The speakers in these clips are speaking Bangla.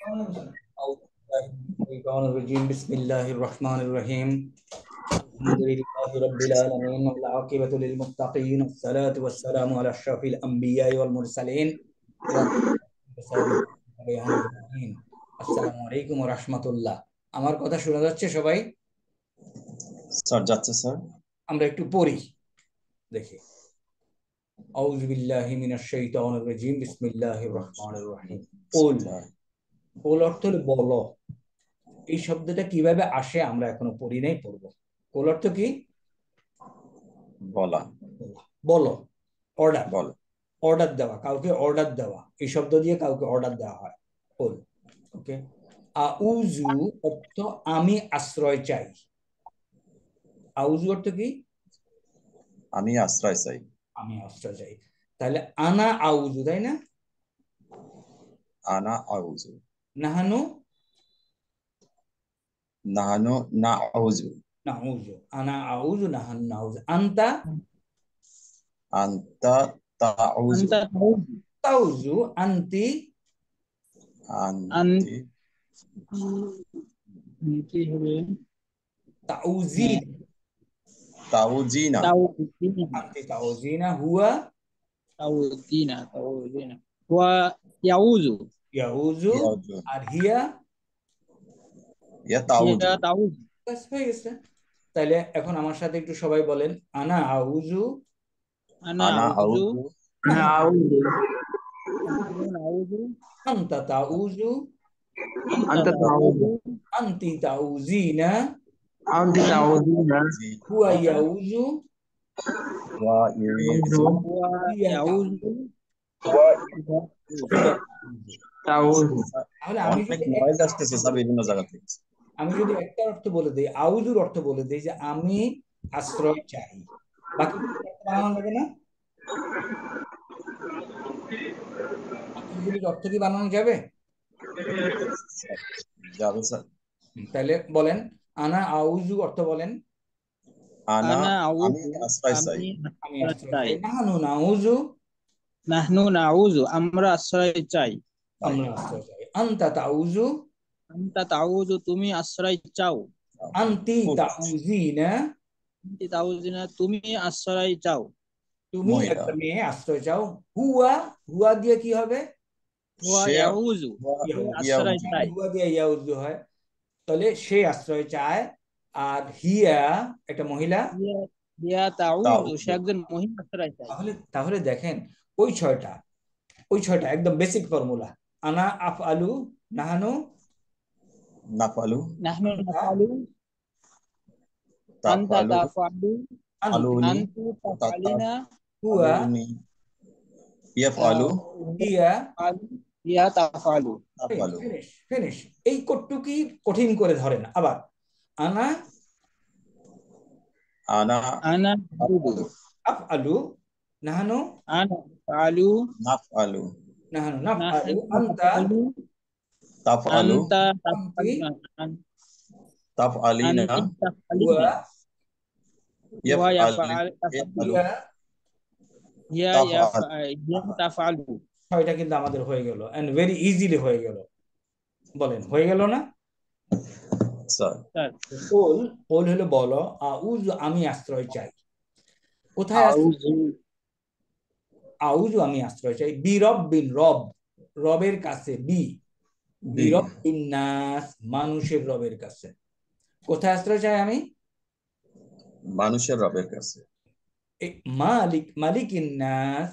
أعوذ بالله من الشيطان الرجيم بسم الله الرحمن الرحيم الحمد لله رب العالمين والعاقبة للمتقين والصلاة والسلام على أشرف الأنبياء والمرسلين আসসালামু আলাইকুম ওয়া রাহমাতুল্লাহ। আমার কথা শোনা যাচ্ছে সবাই? স্যার যাচ্ছে স্যার। আমরা একটু পড়ি, দেখি। আউযু বিল্লাহি মিনাশ শাইতানির রাজিম বিসমিল্লাহির রহমানির রহিম। কুল, কুল অর্থ হলো বলো। এই শব্দটা কিভাবে আসে আমরা এখনো পড়ি নাই, পড়বো। কুল অর্থ কি? বলা, বলো, অর্ডার, বল। অর্ডার দেওয়া, কাউকে অর্ডার দেওয়া। এই শব্দ দিয়ে কাউকে অর্ডার দেওয়া হয়, কুল। ওকে। আউযু অর্থ আমি আশ্রয় চাই। আউযু অর্থ কি? আমি আশ্রয় চাই। আমি আশ্রয় চাই। তাহলে আনা আউযু, তাই না? আনা আউযু, নাহানু নাহানু না আউযু, নাউযু, আনা আউযু নাহানু নাউযু। আনতা আনতা তাউযু, Anta tahu তাউযু, আনতি আনতি anti হবে তাউজিন, তাউজিনা, আনতি তাউজিনা। হুয়া tahu dina wa yauzu ইয়াউযু। ইয়াউযু, আর হিয়া, ইয়া তাউযু। ya tauzu ব্যাস হয়ে গেছে। তাইলে এখন আমার সাথে একটু সবাই বলেন, আনা আউযু ana আনা auzu আউযু, নাহানু, auzu আনতা তাউযু anta tauzu আনতি তাউজিনা anti tauzina জি হুয়া ইয়াউযু ওয়া ইউযু, wa হিয়া yauzu হিয়া। tauzu তাহলে আমি অনেক যদি নয়েজ আসতেছে স্যার বিভিন্ন জায়গা থেকে। একটা অর্থ বলে দিই, আউযুর অর্থ বলে দিই যে আমি আশ্রয় চাই, বাকি বানানো যাবে না? বাকিগুলির অর্থ কি বানানো যাবে? যাবে স্যার। তাহলে বলেন, আনা আউযু অর্থ বলেন। আনা ana আমি auzu আশ্রয় চাই। আমি আমি আশ্রয় আশ্রয় চাই চাই। নাহানু নাউযু, nahnu nauzu আমরা আশ্রয় চাই আমরা আশ্রয় চাই। আনতা তাউযু, anta tauzu তুমি আশ্রয় চাও আনতি পুরুষ, তাউজিনা, anti tauzina তুমি আশ্রয় চাও তুমি মহিলা। একটা মেয়ে আশ্রয় চাও। হুয়া, হুয়া দিয়ে কি হবে? wa সে yauzu আশ্রয় ইয়াউযু, চাই হুয়া দিয়ে ইয়াউযু হয়। তাহলে সে আশ্রয় চায়। আর হিয়া একটা মহিলা। ইয়া ইয়া তাউযু সে তাউযু, একজন মহিলা আশ্রয় চাই তাহলে তাহলে দেখেন, ওই ছয়টা, একদম বেসিক ফর্মুলা। আনা আফআলু, নাহানু নাফালু, নাহনু আনতা নাফআলু আনতা তাফালু, তাফআলু আনতি আলুনি, আনতু তাফআলিনা হুয়া আলুনি, ইয়াফালু, হিয়া। তাফআলু ইয়া তাফআলু তাফালু। Finish, finish. এই কটটুকি কঠিন করে ধরেন আবার। আনা আনা আনা আবুদু আফালু, আফআলু, নাহানু আনা আফআলু নাফালু, নাফআলু। নাহনু আনতা নাফআলু তাফআলু, আনতা আনতি তাফআলুনা তাফআলিনা, আনতি হুয়া তাফআলিনা ওয়া ইয়াফআলি, ইয়াফআল তাফআলু ইয়াফআলু, হিয়া। তাফআল। ইয়া তাফআলু ছয়টা কিন্তু আমাদের হয়ে গেল, এন্ড ভেরি ইজিলি হয়ে গেল। বলেন, হয়ে গেল না? স্যার স্যার কোল, কোল হলো বলো। আউযু আমি আশ্রয় চাই। কোথায় আশ্রয়? আউযু আউযু আমি আশ্রয় চাই। বি রব্বিন, রব, রবের কাছে। বি বি বি রব্বিন নাস, মানুষের রবের কাছে। কোথায় আশ্রয় চাই আমি? মানুষের রবের কাছে। মালিক, মালিকিন নাস,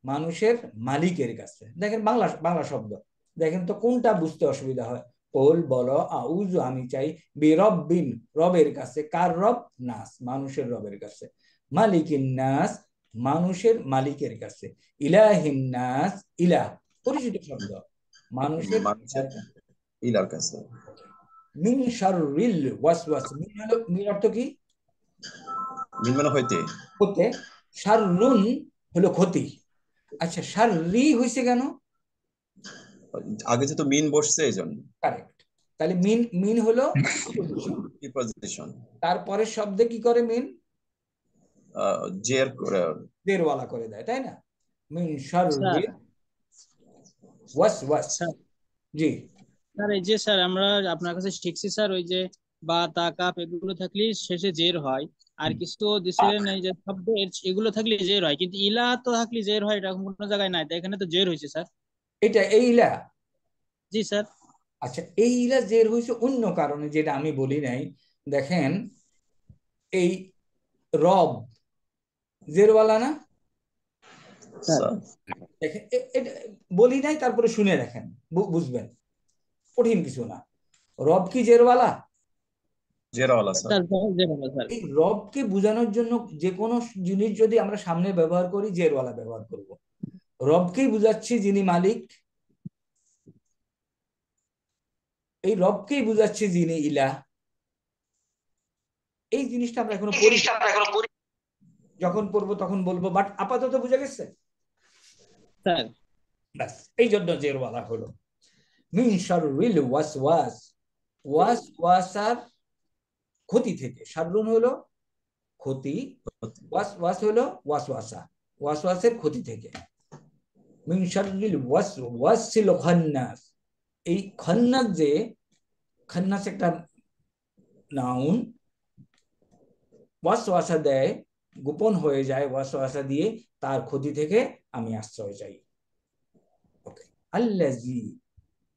মানুষের মালিকের কাছে। দেখেন বাংলা, বাংলা শব্দ দেখেন তো কোনটা বুঝতে অসুবিধা হয়। কোল বলো, আউযু আমি চাই, বিরব্বিন রবের কাছে। কার রব? নাস, মানুষের রবের কাছে। মালিকিন নাস, মানুষের মালিকের কাছে। ইলাহিন নাস, ইলাহ পরিচিত শব্দ, মানুষের মানুষের ইলাহ। ইলার কাছে। মিন শাররিল ওয়াসওয়াস, মিন হলো, মিন অর্থ কি? নিম্ন হইতে। হতে। শাররুন হলো ক্ষতি। আচ্ছা, শাররি হইছে কেন? আগে যেহেতু মিন বসছে এই জন্য। কারেক্ট। তাহলে মিন, মিন হলো প্রিপজিশন। প্রিপজিশন। তারপরে শব্দে কি করে মিন? জের করে। দেরওয়ালা করে দেয়, তাই না? মিন স্যার শাররি ওয়াসওয়াস। স্যার জি, স্যার এই যে স্যার আমরা আপনার কাছে শিখছি স্যার, ওই যে বা তা কাপ এগুলো থাকলে শেষে জের হয়, আর কিছু তো দিছিলেন এই যে শব্দ এগুলো থাকলে জের হয়, কিন্তু ইলা তো থাকলে জের হয়, এটা কোনো জায়গায় নাই, তাই এখানে তো জের হয়েছে স্যার। এটা এই ইলা। জি স্যার। আচ্ছা, এই ইলা জের হয়েছে অন্য কারণে, যেটা আমি বলি নাই। দেখেন, এই রব জেরওয়ালা না? স্যার স্যার দেখেন এটা বলি নাই, তারপরে শুনে দেখেন, বুঝবেন, কঠিন কিছু না। রব কি জেরওয়ালা? জেরাওয়ালা স্যার। স্যার জের হলো স্যার। এই রবকে বোঝানোর জন্য যে কোনো জিনিস যদি আমরা সামনে ব্যবহার করি, জেরওয়ালা ব্যবহার করব। রবকেই বুঝাচ্ছি যিনি মালিক, এই রবকেই বুঝাচ্ছি যিনি ইলাহ। এই জিনিসটা আমরা এখনো পড়ি, যখন পড়বো তখন বলবো, বাট আপাতত বুঝে গেছে। স্যার ব্যাস, এই জন্য জেরওয়ালা হলো। মিন শাররিল ওয়াসওয়াস, ওয়াসওয়াসার ক্ষতি থেকে। শাররুন হলো ক্ষতি, ওয়াসওয়াস হলো ওয়াসওয়াসা, ওয়াসওয়াসের ক্ষতি থেকে। মিন শাররিল ওয়াসওয়াসিল খান্নাস, এই খান্নাস যে, খান্নাস একটা নাউন, ওয়াসওয়াসা দেয়, গোপন হয়ে যায় ওয়াসওয়াসা দিয়ে, তার ক্ষতি থেকে আমি আশ্রয় চাই। ওকে, আল্লাজি।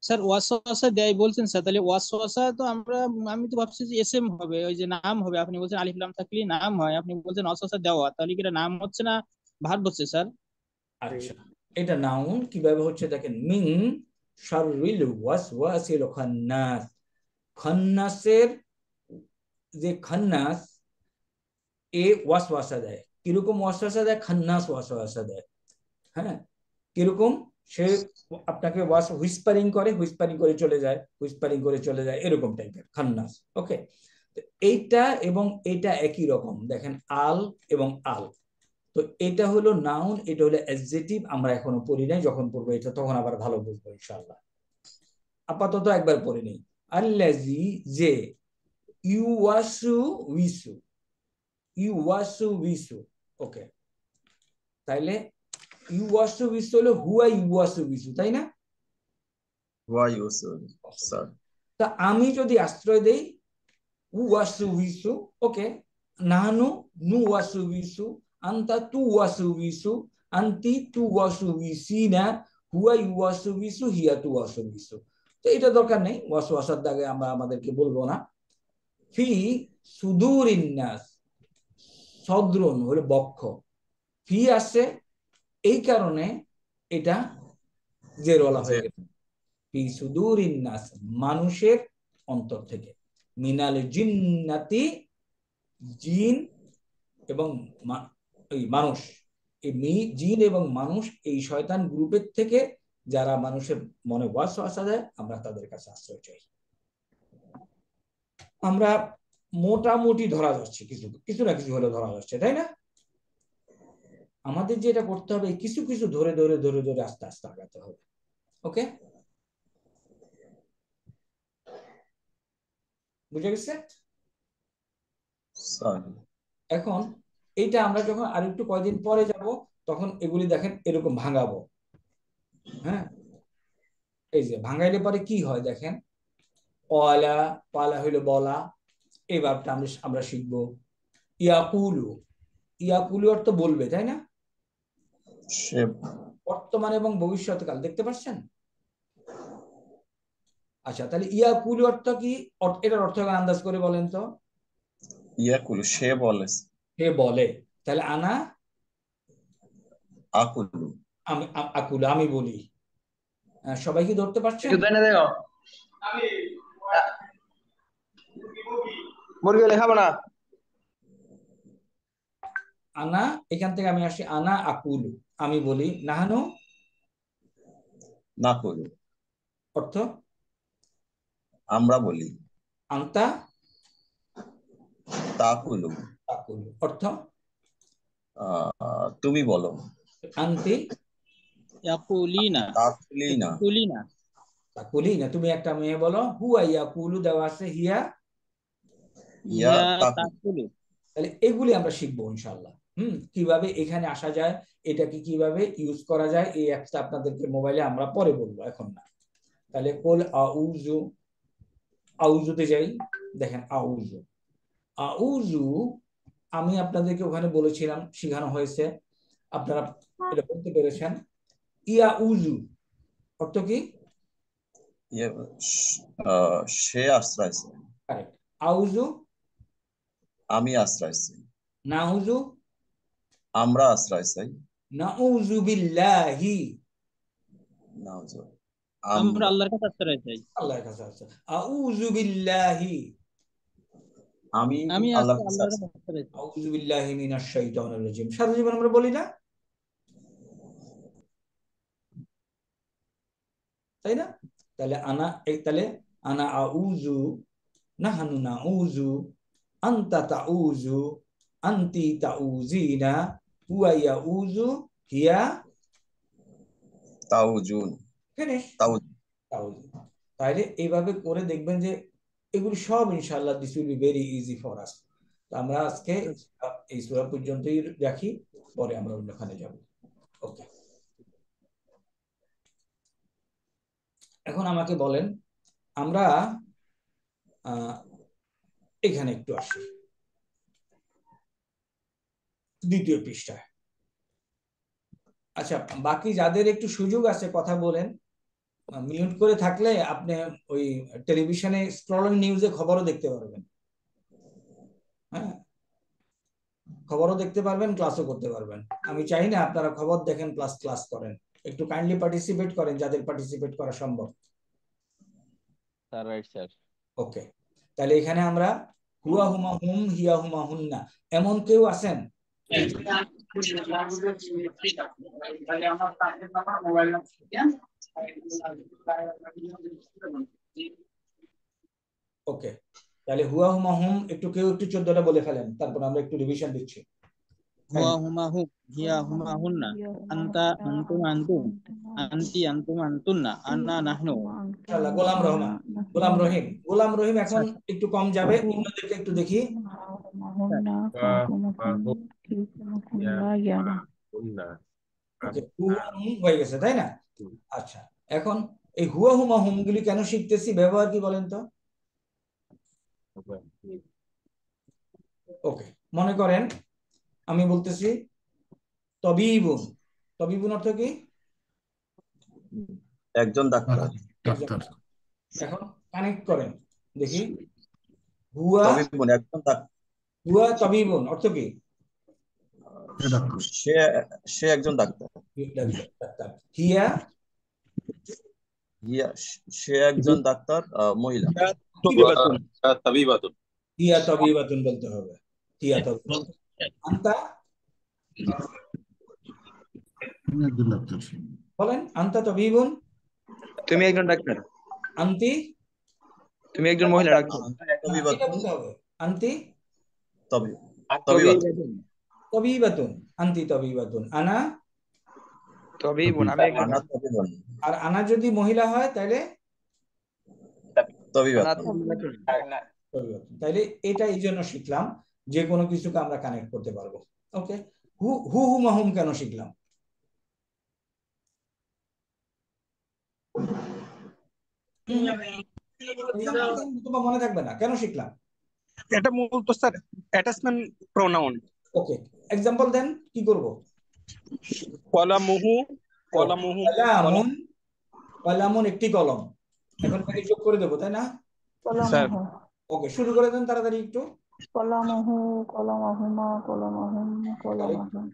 স্যার ওয়াসওয়াসা দেয় বলছেন স্যার, তাহলে ওয়াসওয়াসা তো আমরা, আমি তো ভাবছি যে এসএম হবে, ওই যে নাম হবে, আপনি বলছেন আলিফ লাম থাকলে নাম হয়, আপনি বলছেন ওয়াসওয়াসা দেওয়া, তাহলে কি এটা নাম হচ্ছে না ভার্ব হচ্ছে স্যার? আচ্ছা, এটা নাউন কিভাবে হচ্ছে দেখেন, মিন শাররিল ওয়াসওয়াসিল খান্নাস, খান্নাসের যে খান্নাস, এ ওয়াসওয়াসা দেয়। কিরকম ওয়াসওয়াসা দেয়? খান্নাস ওয়াসওয়াসা দেয়। হ্যাঁ, কিরকম? সে আপনাকে ওয়াস হুইসপারিং করে, হুইসপারিং করে চলে যায়, হুইসপারিং করে চলে যায়, এরকম টাইপের খান্নাস। ওকে, এইটা এবং এটা একই রকম। দেখেন, আল এবং আল, তো এটা হলো নাউন, এটা হলো অ্যাডজেক্টিভ। আমরা এখনো পড়ি নাই, যখন পড়বো এটা তখন আবার ভালো বুঝবো ইনশাআল্লাহ। আপাতত একবার পড়ে নেই। আল্লাজি যে, ইউয়াসু উইসু, ইউয়াসু উইসু। ওকে, তাইলে ইউয়াসু উইসু হলো হুয়া ইউয়াসু উইসু, তাই না? ওয়া ইউসুফ স্যার। তা আমি যদি আশ্রয় দেই উয়াসু উইসু, ওকে, নানু নু ওয়াসু উইসু, আন্তা তু ওয়াসু উইসু, আন্তি তু ওয়াসু উইসিনা, হুয়া ইউয়াসু উইসু, হিয়া তু ওয়াসু উইসু। তো এটা দরকার নেই, ওয়াসু ওয়াসার দাগে আমরা আমাদেরকে বলবো না। ফি সুদুরিন নাস, সদ্রুন হলো বক্ষ, ফি আসছে, এই কারণে এটা জেরওয়ালা যে হয়ে গেছে। ফি সুদুরিন নাস, মানুষের অন্তর থেকে। মিনাল জিন্নাতি, জিন এবং এই মানুষ, এই জিন এবং মানুষ, এই শয়তান গ্রুপের থেকে যারা মানুষের মনে ওয়াসওয়াসা দেয়, আমরা তাদের কাছে আশ্রয় চাই। আমরা মোটামুটি ধরা যাচ্ছে, কিছু কিছু না কিছু হলে ধরা যাচ্ছে, তাই না? আমাদের যেটা করতে হবে, কিছু কিছু ধরে ধরে ধরে ধরে আস্তে আস্তে আগাতে হবে। ওকে, বুঝে গেছে? স্যার এখন এইটা আমরা যখন আর একটু কয়দিন পরে যাব, তখন এগুলি দেখেন এরকম ভাঙাবো। হ্যাঁ, এই যে ভাঙাইলে পরে কি হয় দেখেন, পয়লা, পয়লা হইলো বলা, এই ভাবটা আমরা আমরা শিখবো। ইয়াকুলু, ইয়াকুলু অর্থ বলবে, তাই না? সে বর্তমান এবং ভবিষ্যৎকাল দেখতে পাচ্ছেন? আচ্ছা, তাহলে ইয়াকুলু অর্থ কি? এটার অর্থ আন্দাজ করে বলেন তো। ইয়াকুলু সে বলে, হে বলে, তাহলে আনা, আকুলু আমি আকুলু আমি বলি। সবাই কি ধরতে পারছেন? একটু দেনে দেখো, মুরগি হলে খাবো না। আনা, এখান থেকে আমি আসি, আনা আকুলু, আমি বলি। নাহানু নাকুলু অর্থ, আমরা বলি। আন্তা তাকুলু আকুলু অর্থ, তুমি বলো। আন্তি ইয়াকুলিনা, তাকুলিনা ইয়াকুলিনা। তাকুলি না, তুমি একটা মেয়ে বলো, হুয়া ইয়াকুলু দেওয়া আছে, হিয়া। ইয়া ইয়া তাকুলু। তাকুলু। তাহলে এগুলি আমরা শিখবো ইনশাল্লাহ। কিভাবে এখানে আসা যায়, এটাকে কিভাবে ইউজ করা যায়, এই অ্যাপসটা আপনাদেরকে মোবাইলে আমরা পরে বলবো, এখন না। তাহলে কুল আউযু, আউযুতে যাই, দেখেন আউযু, আউযু আমি আপনাদেরকে ওখানে বলেছিলাম, শেখানো হয়েছে, আপনারা এটা বলতে পেরেছেন। ইয়াউযু অর্থ কি? ইয়ে, সে আশ্রয় চাই। কারেক্ট। আউযু, আমি আশ্রয় চাই। নাউযু, আমরা আশ্রয় চাই। নাউযু বিল্লাহি, নাউজু, আমরা আমরা আল্লাহর কাছে আশ্রয় চাই। আল্লাহর কাছে আছে। আউযু বিল্লাহি, আমি আমি আল্লাহর কাছে আল্লাহর আছি। কাছে আশ্রয় চাই। আউযু বিল্লাহি মিনাশ শাইতানির রাজিম, সারা জীবন আমরা বলি না, তাই না? তাহলে তাহলে আনা আউযু, নাহানু নাউযু, আনতা তাউযু, আনতি তাউযিনা, হুয়া ইয়াউযু, হিয়া, তাউজুন, ফিনিশ। তাউ তাউযু। তাহলে এইভাবে করে দেখবেন যে এগুলি সব ইনশাআল্লাহ this will be very easy for us. তো আমরা আজকে এই সূরা পর্যন্তই রাখি, পরে আমরা অন্যখানে যাব। ওকে, এখন আমাকে বলেন, আমরা আহ, এখানে একটু আসি, দ্বিতীয় পৃষ্ঠায়। আচ্ছা, বাকি যাদের একটু সুযোগ আছে কথা বলেন, মিউট করে থাকলে আপনি ওই টেলিভিশনে স্ক্রলিং নিউজে খবরও দেখতে পারবেন। হ্যাঁ, খবরও দেখতে পারবেন, ক্লাসও করতে পারবেন। আমি চাই না আপনারা খবর দেখেন প্লাস ক্লাস করেন। একটু কাইন্ডলি পার্টিসিপেট করেন যাদের পার্টিসিপেট করা সম্ভব। Sir right sir. ওকে, তাহলে এখানে আমরা হুয়া হুমা হুম, হিয়া হুমা হুন্না, এমন কেউ আছেন? এই যে ওকে, তাহলে হুয়া হুমা হুম একটু কেউ একটু 14টা বলে ফেলেন, তারপর আমরা একটু রিভিশন দিচ্ছি। হুয়া হুমা হুম, হিয়া হুমা হুন্না, আনতা আনতুম আনতুম, আনতি আনতুম আনতুন্না, আনা নাহনু। ইনশাআল্লাহ। গোলাম রহমান, গোলাম রহিম, গোলাম রহিম এখন একটু কম যাবে, অন্যদেরকে একটু দেখি। ওকে, হুয়া হুম হয়ে গেছে, তাই না? আচ্ছা, এখন এই হুয়া হুমা হুম গুলি কেন শিখতেছি, ব্যবহার কি বলেন তো? ওকে, মনে করেন আমি বলতেছি তবিবুন, তবিবুন অর্থ কি? একজন ডাক্তার। একজন। এখন কানেক্ট করেন দেখি, হুয়া, তবিবুন একজন ডাক্তার। হুয়া তবিবুন অর্থ কি? সে সে একজন ডাক্তার। ডাক্তার। হিয়া, ইয়া, সে একজন ডাক্তার, মহিলা। কি বলতে হবে? তাবিবাতুন। হিয়া তবিবাতুন বলতে হবে, হিয়া তবিবাতুন। আনতা, বলেন আনতা তবিবুন, তুমি একজন ডাক্তার। আন্তি, তুমি একজন মহিলা ডাক্তার। না এটা তবিবাতুন, বলতে হবে, আন্তি তবি তবিবাতুন। তবিবাতুন, আন্তি তবিবাতুন। আনা, তবেই বোন, আমি একজন আনা ডাক্তার। তবিবাতুন, আর আনা যদি মহিলা হয় তাহলে আনা তবিবাতুন। তবিবাতুন। পরিবর্তন। তাইলে এটা এই জন্য শিখলাম যে কোনো কিছুকে আমরা কানেক্ট করতে পারবো। ওকে, হু হু হুমা হুম কেন শিখলাম? তোমার মনে থাকবে না, কেন শিখলাম? এটা মূলত স্যার অ্যাটাচমেন্ট প্রোনাউন। ওকে, এক্সাম্পল দেন, কি করব? কলামুহু, ও, কলামুহু, কলামুন, কলামুন একটি কলম। এখন এটাকে যোগ করে দেবো, তাই না? স্যার ওকে, শুরু করে দেন তাড়াতাড়ি একটু। কলামহু, কলামহুমা, কলামহুম, তাহলে কলামহুম,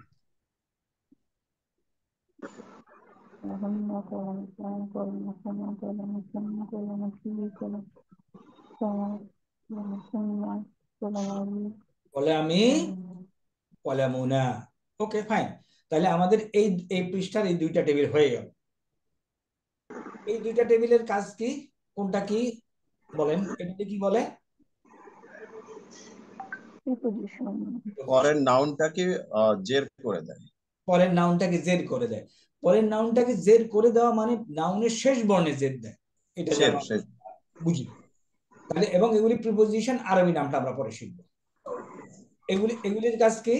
কলামহুন্না, কলামহুম, কলামহুমা, কলামহুম, কলামহি, কলামহুন্না, কলামহি, বলে আমি কলামহি। কলামুনা। ওকে ফাইন, তাহলে আমাদের এই এই পৃষ্ঠার এই দুইটা টেবিল হয়ে গেল। এই দুইটা টেবিলের কাজ কি, কোনটা কি বলেন, এটাকে কি বলে? প্রিপোজিশন। পরের নাউনটাকে জের করে দেয়। পরের নাউনটাকে জের করে দেয়। পরের নাউনটাকে জের করে দেওয়া মানে নাউনের শেষ বর্ণে জের দেয়, এটা যেন শেষ। বুঝি। তাহলে এবং এগুলি প্রিপোজিশন, আরবি নামটা আমরা পরে শিখবো। এগুলির কাজ কি?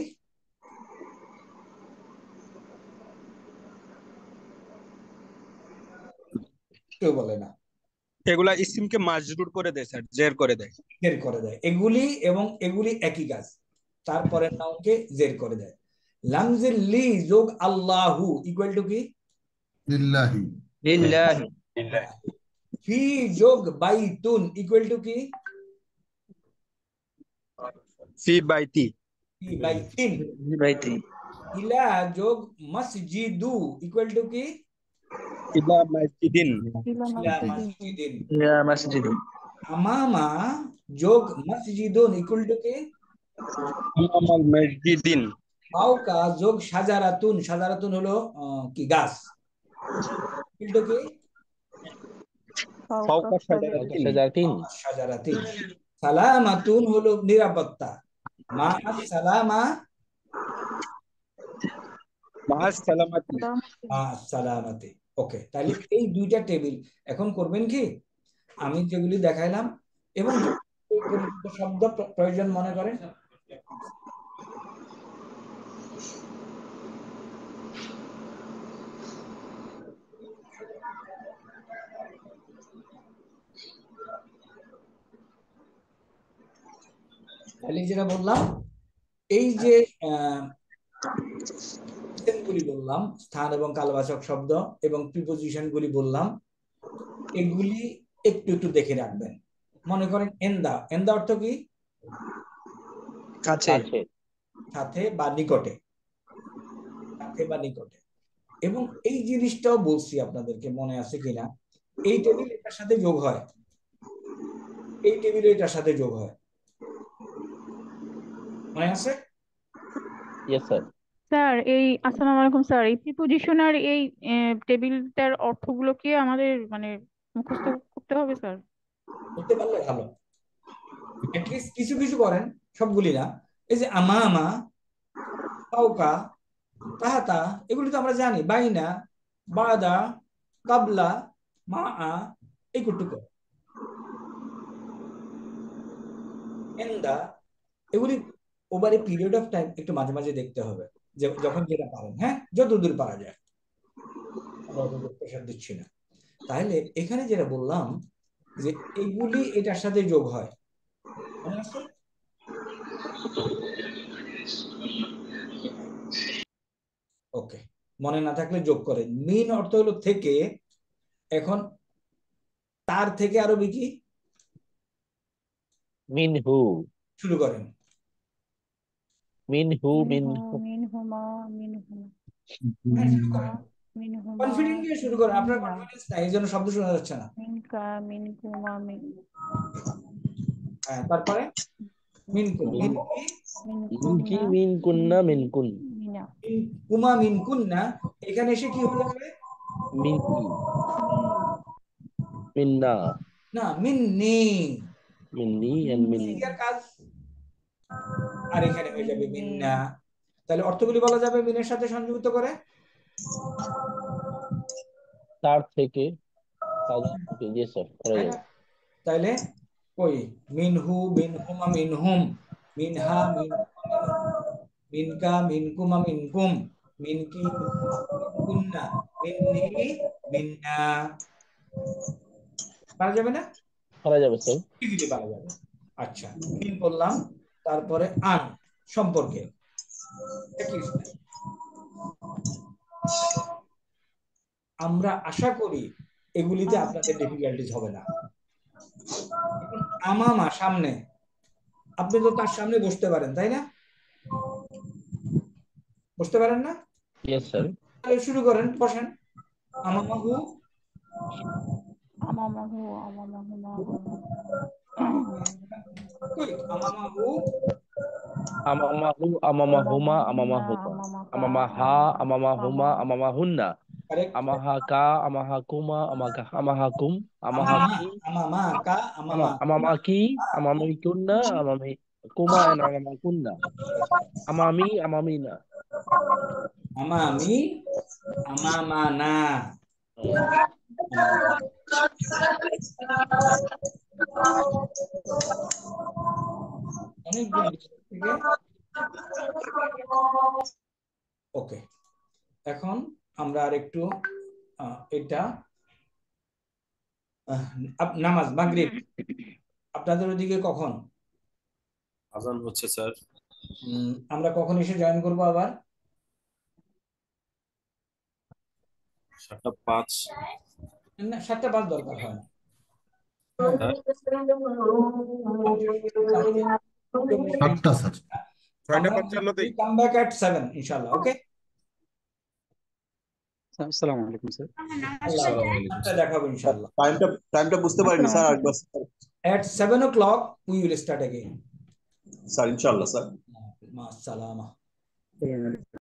কেউ বলে না। এগুলা ইসিমকে মাজরুর করে দেয় স্যার, জের করে দেয়। জের করে দেয় এগুলি, এবং এগুলি একই কাজ, তারপরে নাউনকে জের করে দেয়। লামজে লি যোগ আল্লাহু ইকুয়াল টু কি? লিল্লাহি। লিল্লাহি। ফি যোগ বাইতুন ইকুয়াল টু কি? ফি বাইতি। ফি বাইতিন। বাইতি। ইলা যোগ মসজিদু ইকুয়াল টু কি? ইলা মাসজিদিন। ইলা ইলা মাসজিদিন। মসজিদিন। ইলা মাসজিদিন। আমামা যোগ মসজিদুন ইকুয়াল টু কি? আমামাল মসজিদিন। ফাওকা যোগ শাজারাতুন, শাজারাতুন হলো কি গাছ, ইকুয়াল টু কি? ফাওকা ফাওকা শাজারাতিন। শাজারাতিন। শাজারাতিন। সালামাতুন হলো নিরাপত্তা, মা সালামা মাআস সালামাতি। মা সালামাতি। ওকে, তাহলে এই দুইটা টেবিল এখন করবেন কি, আমি যেগুলি দেখাইলাম এবং এই পরিচিত শব্দ প্রয়োজন মনে করেন, তাহলে যেটা বললাম, এই যে গুলি বললাম, স্থান এবং কালবাচক শব্দ এবং প্রিপোজিশন গুলি বললাম, এগুলি একটু একটু দেখে রাখবেন। মনে করেন এন্দা, এন্দা অর্থ কি? কাছে। সাথে বা নিকটে, সাথে বা নিকটে। এবং এই জিনিসটাও বলছি আপনাদেরকে, মনে আছে কিনা, এই টেবিল এটার সাথে যোগ হয়, এই টেবিল এটার সাথে যোগ হয়, মনে আছে? Yes sir. স্যার এই আসসালামু আলাইকুম স্যার, এই প্রিপোজিশন আর এই টেবিলটার অর্থগুলো কি আমাদের মানে মুখস্থ করতে হবে স্যার? করতে পারলে ভালো, অ্যাটলিস্ট কিছু কিছু করেন, সবগুলি না। এই যে আমামা, ফাওকা, তাহাতা, এগুলি তো আমরা জানি, বাইনা, বাদা, কাবলা, মা, এই কুটুকু, এন্দা, এগুলি over a period of time একটু মাঝে মাঝে দেখতে হবে, যে যখন যেটা পারেন, হ্যাঁ, যতদূর পারা যায়, আমরা অতদূর প্রেশার দিচ্ছি না। তাহলে এখানে যেটা বললাম যে এগুলি এটার সাথে যোগ হয়, মনে আছে? ওকে, মনে না থাকলে যোগ করেন। মিন অর্থ হলো থেকে, এখন তার থেকে আরবি কি? মিনহু। শুরু করেন। মিনহু মিনহু, মিনহুমা, মিনহুমা, হ্যাঁ, শুরু করেন, মিনহুমা, কনফিডেন্ট দিয়ে শুরু করেন। আপনার মিন্না, কনফিডেন্স নাই, এই জন্য শব্দ শোনা যাচ্ছে না। মিনকা, মিনকুমা, হ্যাঁ, তারপরে মিনকুম, মিন কি? মিনকি, মিনকুন্না, মিনকুন্না, মিনকুন। মিনা, মিন কুমা মিনকুন না, এখানে এসে কি হয়ে যাবে? মিনকি, মিন, মিন্না, না, মিন্নি, মিন্নি এন্ড মিন। মিন্নি, সিগার কাজ, আর এখানে হয়ে যাবে মিন্নি, মিন্না। তাহলে অর্থগুলি বলা যাবে মিনের সাথে সংযুক্ত করে, তার থেকে, তাদের থেকে। জি স্যার, করা তাই না? যাবে। তাইলে কই, মিনহু, মিনহুমা, মিনহুম, মিনহা, মিনহুম, মিনকা, মিনকুমা, মিনকুম, মিনকি, মিনকুন্না, মিন্নি, মিন্না। পারা যাবে না? করা যাবে স্যার। ইজিলি পারা যাবে। আচ্ছা, মিন বললাম, তারপরে আন, সম্পর্কে একই স্থান। আমরা আশা করি এগুলিতে আপনাদের ডিফিকাল্টিজ হবে না। এখন আমামা, সামনে, আপনি তো তার সামনে বসতে পারেন, তাই না? বসতে পারেন না? Yes sir. তাহলে শুরু করেন, বসেন। আমামাহু, আমামাহু, আমামাহুমা, কুইক, আমামাহু, আমামাহু, আমামাহুমা, আমামাহুন্না, আমামাহুমা, আমামাকা, আমামাহা, আমামাহুমা, আমামাকামা, আমামাহুন্না, কারেক্ট, আমাহাকা, আমাহাকুমা, আমাহাকুম, আমামা, আমাহাকি, আমামাকা, আমামাকুমা, amamaki, amamikunna, amamikuma, and amamakunna. Amami, amamina. আমামি, আমামানা, অনেকগুলি থেকে। ওকে, এখন আমরা আর একটু এটা নামাজ মাগরিব আপনাদের ওদিকে কখন? আজান হচ্ছে স্যার। আমরা কখন এসে জয়েন করব আবার? 7:05। না 7:05 দরকার হয় না। আটটা স্যার, 6:55 কাম ব্যাক এট 7 ইনশাআল্লাহ। ওকে, আসসালামু আলাইকুম স্যার। আসসালামু আলাইকুম স্যার। দেখাবো ইনশাআল্লাহ। টাইমটা বুঝতে পারিনি স্যার, আরেকবার At 7 o'clock we will start again. Sir ইনশাআল্লাহ স্যার। মা সালামা।